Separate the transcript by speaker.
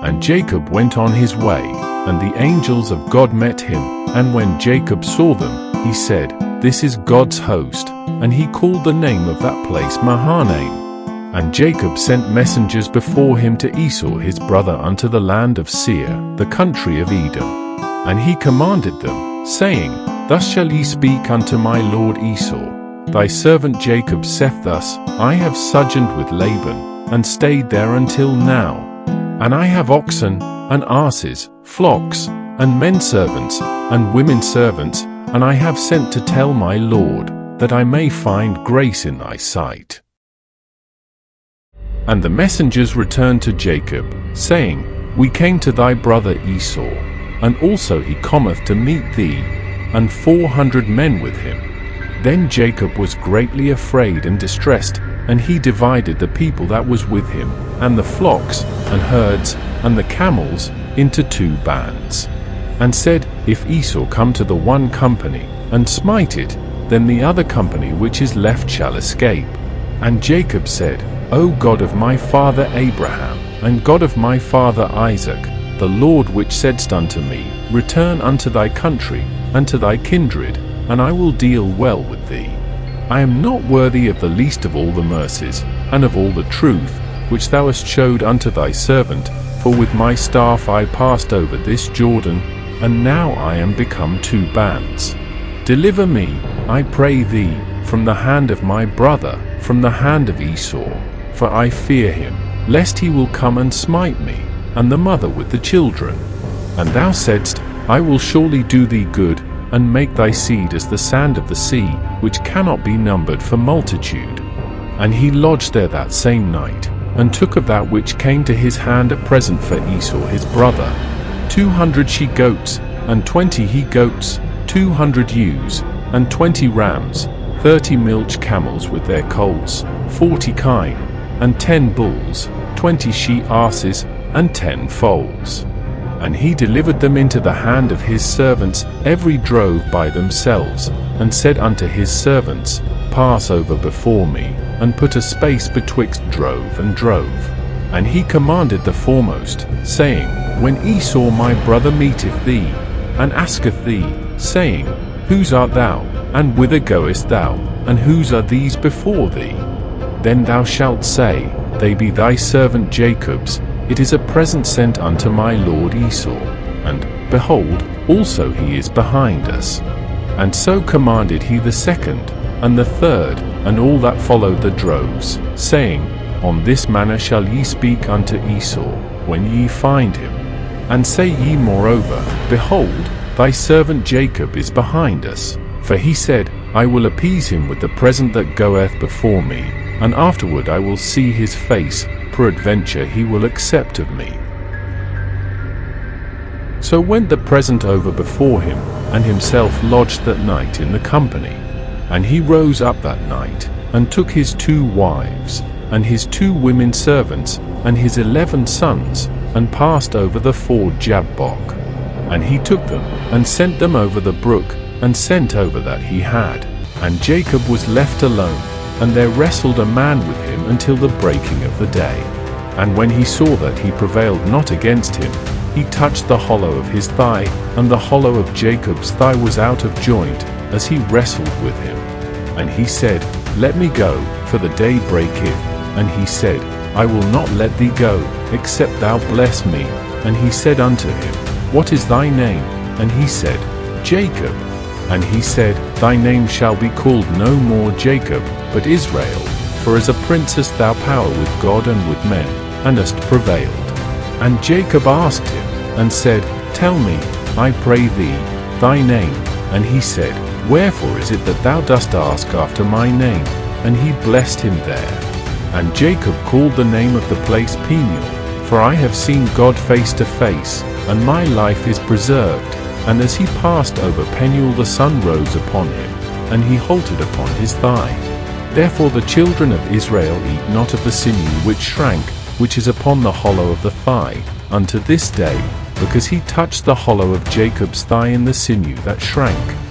Speaker 1: And Jacob went on his way, and the angels of God met him, and when Jacob saw them, he said, "This is God's host," and he called the name of that place Mahanaim. And Jacob sent messengers before him to Esau his brother unto the land of Seir, the country of Edom. And he commanded them, saying, Thus shall ye speak unto my lord Esau, Thy servant Jacob saith thus, I have sojourned with Laban, and stayed there until now. And I have oxen, and asses, flocks, and men servants, and women servants, and I have sent to tell my lord, that I may find grace in thy sight. And the messengers returned to Jacob, saying, We came to thy brother Esau, and also he cometh to meet thee, and 400 men with him. Then Jacob was greatly afraid and distressed, and he divided the people that was with him, and the flocks, and herds, and the camels, into 2 bands. And said, If Esau come to the one company, and smite it, then the other company which is left shall escape. And Jacob said, O God of my father Abraham, and God of my father Isaac, the Lord which saidst unto me, Return unto thy country, and to thy kindred, and I will deal well with thee. I am not worthy of the least of all the mercies, and of all the truth, which thou hast showed unto thy servant, for with my staff I passed over this Jordan, and now I am become 2 bands. Deliver me, I pray thee, from the hand of my brother, from the hand of Esau, for I fear him, lest he will come and smite me, and the mother with the children. And thou saidst, I will surely do thee good, and make thy seed as the sand of the sea, which cannot be numbered for multitude. And he lodged there that same night, and took of that which came to his hand a present for Esau his brother, 200 she-goats, and 20 he-goats, 200 ewes, and 20 rams, 30 milch camels with their colts, 40 kine, and 10 bulls, 20 she-asses, and 10 foals. And he delivered them into the hand of his servants, every drove by themselves, and said unto his servants, Pass over before me, and put a space betwixt drove and drove. And he commanded the foremost, saying, When Esau my brother meeteth thee, and asketh thee, saying, Whose art thou, and whither goest thou, and whose are these before thee? Then thou shalt say, They be thy servant Jacob's, it is a present sent unto my lord Esau, and, behold, also he is behind us. And so commanded he the second, and the third, and all that followed the droves, saying, On this manner shall ye speak unto Esau, when ye find him. And say ye moreover, Behold, thy servant Jacob is behind us. For he said, I will appease him with the present that goeth before me, and afterward I will see his face, peradventure he will accept of me. So went the present over before him, and himself lodged that night in the company. And he rose up that night, and took his 2 wives, and his 2 women servants, and his 11 sons, and passed over the ford Jabbok. And he took them, and sent them over the brook, and sent over that he had. And Jacob was left alone, and there wrestled a man with him until the breaking of the day. And when he saw that he prevailed not against him, he touched the hollow of his thigh, and the hollow of Jacob's thigh was out of joint, as he wrestled with him. And he said, Let me go, for the day breaketh. And he said, I will not let thee go, except thou bless me. And he said unto him, What is thy name? And he said, Jacob. And he said, Thy name shall be called no more Jacob, but Israel, for as a prince hast thou power with God and with men, and hast prevailed. And Jacob asked him, and said, Tell me, I pray thee, thy name. And he said, Wherefore is it that thou dost ask after my name? And he blessed him there. And Jacob called the name of the place Peniel, for I have seen God face to face, and my life is preserved. And as he passed over Peniel the sun rose upon him, and he halted upon his thigh. Therefore the children of Israel eat not of the sinew which shrank, which is upon the hollow of the thigh, unto this day, because he touched the hollow of Jacob's thigh in the sinew that shrank.